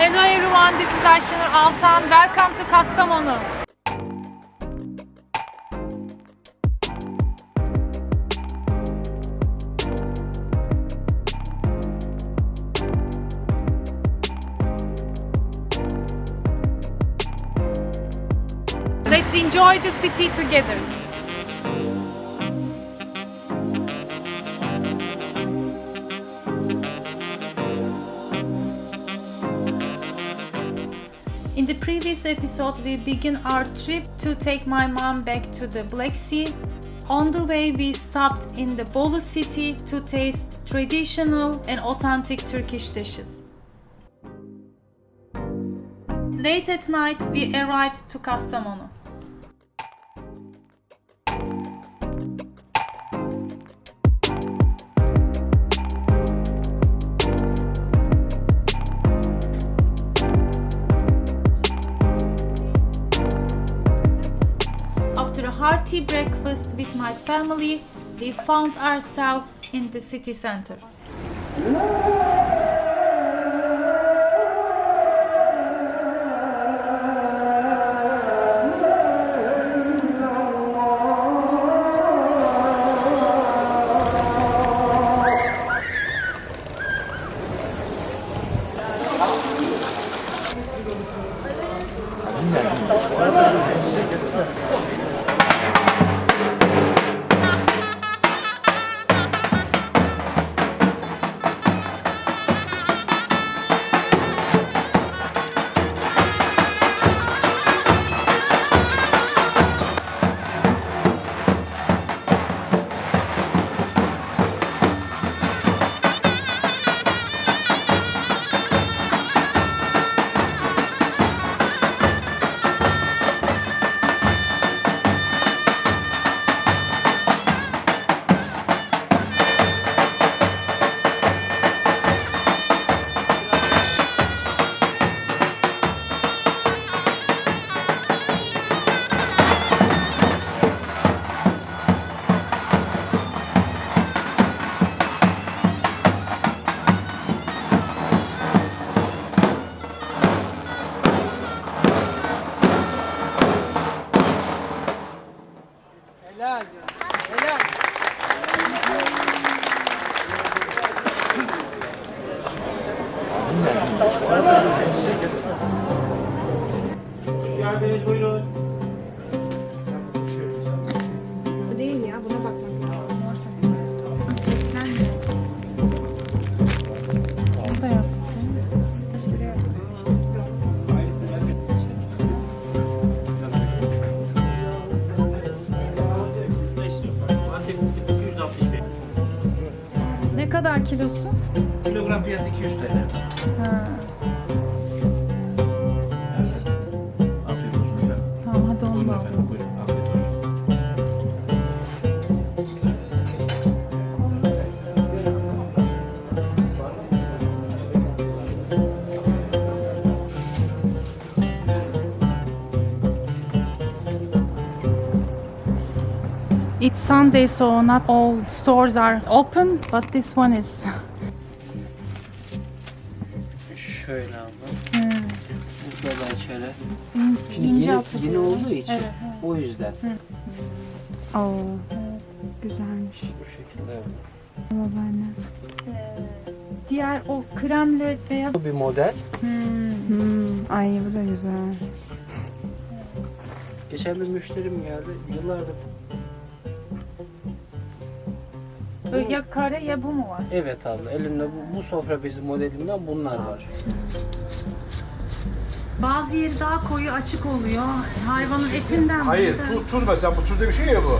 Hello everyone, this is Ayşenur Altan. Welcome to Kastamonu. Let's enjoy the city together. In the previous episode, we began our trip to take my mom back to the Black Sea. On the way, we stopped in the Bolu city to taste traditional and authentic Turkish dishes. Late at night, we arrived to Kastamonu. After a hearty breakfast with my family, we found ourselves in the city center. Helal. Helal. Rica ederiz, buyurun. Bu değil ya, buna bakmak lazım. Ne kadar kilosu? Kilogram fiyatı 200 TL. Ha, Afiyet olsun efendim. tamam hadi onu Buyurun da al. efendim, buyurun. Afiyet olsun. It's Sunday, so not all stores are open, but this one is. Şöyle abla. Burada da içeri. Şimdi İnce yeni, atılıyor. yeni olduğu için Evet, o yüzden Oo, güzelmiş. bu şekilde. Babaanne. Diğer o kremle beyaz. Bu bir model. Ay bu da güzel. Geçen bir müşterim geldi. Yıllardır. Ya kare ya bu mu var? Evet abla. Elimde bu sofra bezi modelinden bunlar var. Bazı yeri daha koyu açık oluyor. Hayvanın etinden mi? Hayır, tuz mesela bu tuzda bir şey ya bu.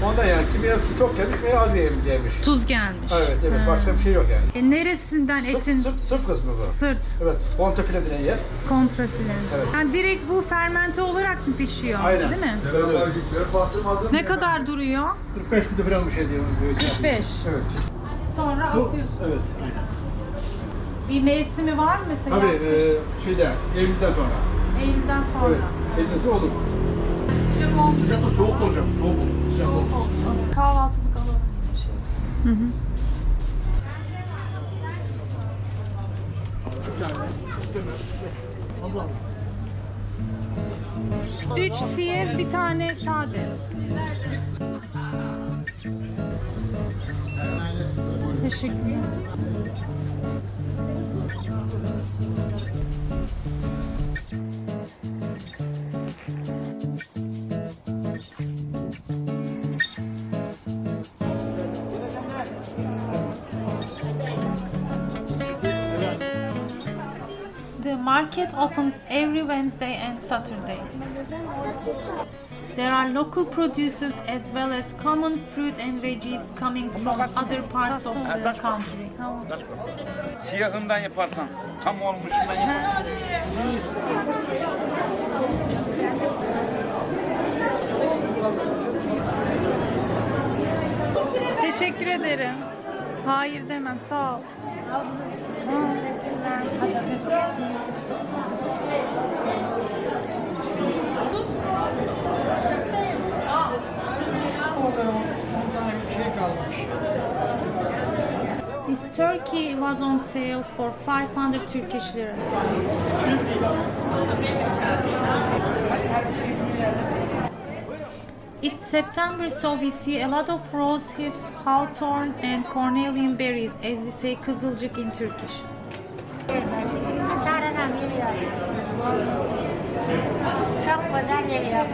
Ondan yani kimiye tuz çok gelmiş, kimiye az yemiş. Tuz gelmiş. Evet, başka bir şey yok yani. Neresinden etin? Sırt kısmı bu. Sırt, Evet, kontrfile denen yer. kontrafile. Evet. Yani direkt bu fermente olarak mı pişiyor? Aynen. Değil mi? Ne kadar duruyor? 45 günde falan bir şey diyor. 45. Evet. Sonra Bu, asıyorsun. evet. Bir mevsimi var mı mesela? Tabii Yaz, kış? şeyden, Eylül'den sonra. Eylül'den sonra. Evet, Eylül'de olur. Sıcak olmuş. Sıcak da soğuk olacak, soğuk olur. Sıcak Soğuk olur. olmuş. Kahvaltılık alalım. Şey. Bir tane sade. Teşekkürler. The market opens every Wednesday and Saturday. There are local producers as well as common fruit and veggies coming from other parts of the country. Siyahından yaparsan, tam olmuşundan yaparsan. Teşekkür ederim. Hayır demem, sağ ol. Teşekkürler. This turkey was on sale for 500 Turkish liras. It's September, so we see a lot of rose hips, hawthorn and cornelian berries, as we say kızılcık in Turkish. Çok güzel geliyor.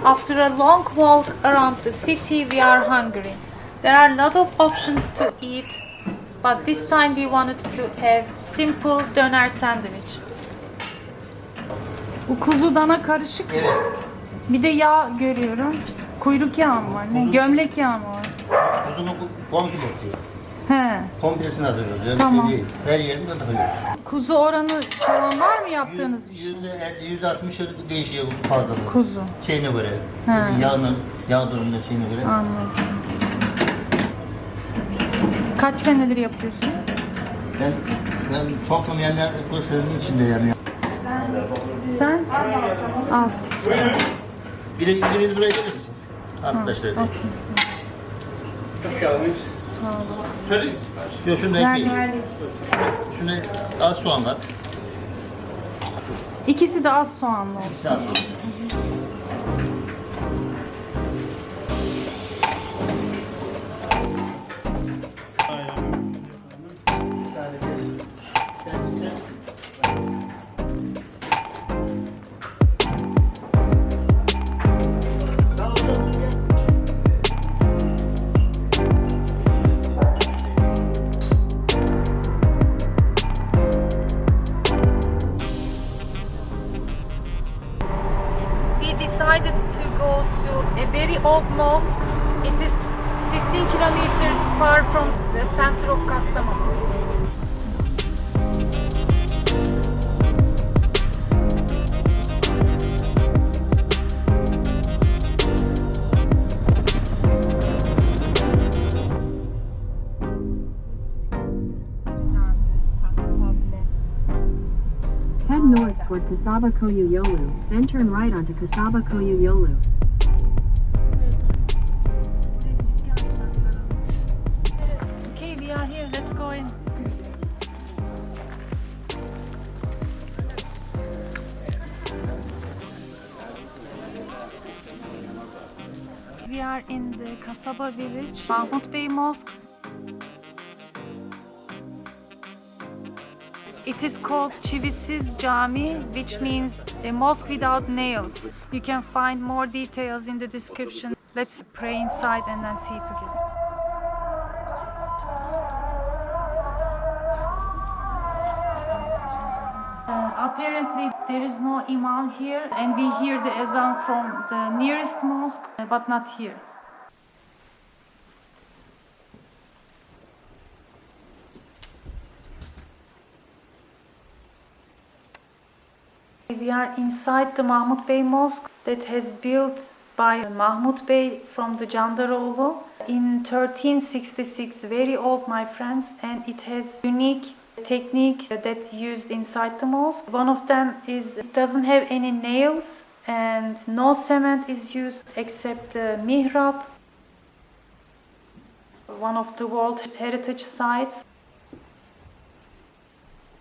After a long walk around the city, we are hungry. There are a lot of options to eat, but this time we wanted to have simple döner sandwich. Bu kuzu dana karışık. Evet. Bir de yağ görüyorum. Kuyruk yağı mı var? Ne? Gömlek yağı mı var? Kuzunun komplesi. He. Komplesini hazırlıyoruz. Öyle Tamam. şey değil. Her yerini katılıyoruz. Kuzu oranı falan var mı yaptığınız bir şey? %50, %60 değişiyor bu fazlalığı. Kuzu. Şeyine göre. Ha. Yağ durumunda şeyine göre. Anladım. Kaç senedir yapıyorsun? Ben toplamayanlar kursunun içinde yani. Sen? Az. Biriniz buraya gelir misiniz? Arkadaşlar. Okey. Hoş geldiniz. Sağ olun. Söyleyeyim. Yok şunu da ekmeği. Şunu az soğan kat. İkisi de az soğanlı olsun. İkisi az soğan. We decided to go to a very old mosque. It is 15 kilometers far from the center of Kastamonu. Head north toward Kasaba Koyu Yolu, then turn right onto Kasaba Koyu Yolu. Okay, we are here. Let's go in. We are in the Kasaba village, Mahmut Bey Mosque. It is called Çivisiz Cami, which means a mosque without nails. You can find more details in the description. Let's pray inside and then see together. Apparently there is no imam here and we hear the azan from the nearest mosque but not here. We are inside the Mahmut Bey Mosque that has built by Mahmut Bey from the Candaroğlu in 1366. Very old, my friends, and it has unique technique that used inside the mosque. One of them is it doesn't have any nails and no cement is used except the mihrab, one of the World Heritage Sites.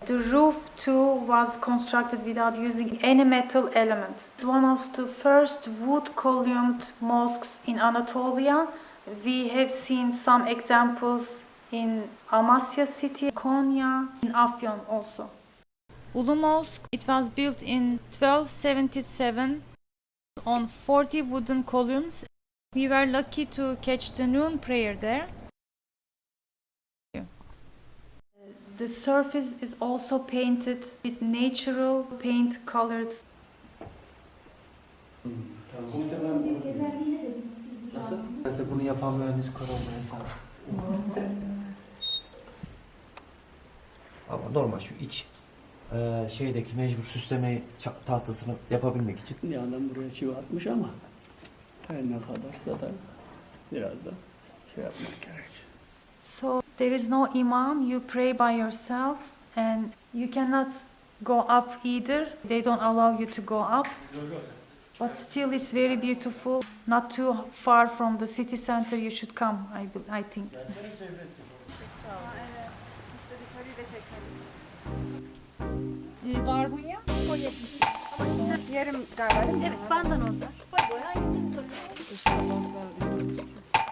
The roof too was constructed without using any metal element. It's one of the first wood-columned mosques in Anatolia. We have seen some examples in Amasya city, Konya, in Afyon also. Ulu Mosque, it was built in 1277 on 40 wooden columns. We were lucky to catch the noon prayer there. The surface is also painted with natural paint colored. Mesela bunu yapan mühendis korona hesabı. Ama normal şu iç şeydeki mecbur süsleme tahtasını yapabilmek için. Bir adam buraya çivi atmış ama her ne kadarsa da biraz da şey yapmak gerek. So there is no imam, you pray by yourself and you cannot go up either. They don't allow you to go up. But still it's very beautiful. Not too far from the city center you should come, I think. Barbunya? Yarım galiba değil mi? Evet, benden orada. Boy boy hangisini soruyorsun?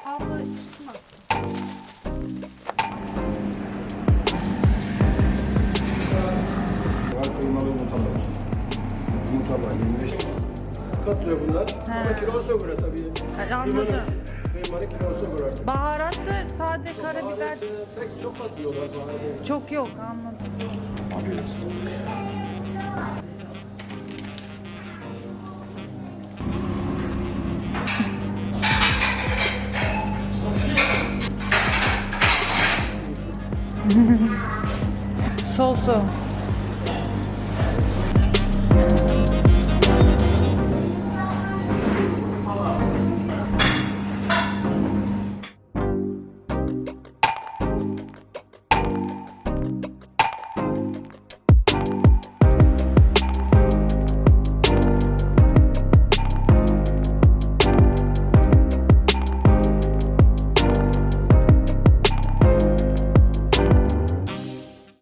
Abla çıkmaz. Var kıymalı yumurtalar. Yumurtalar 25 katlıyor bunlar. Ama kilosuna göre tabii. Anladım. Kıymanın kilosuna göre artık. Baharat da sade karabiber Pek çok katlıyorlar baharatı. çok yok, anladım. So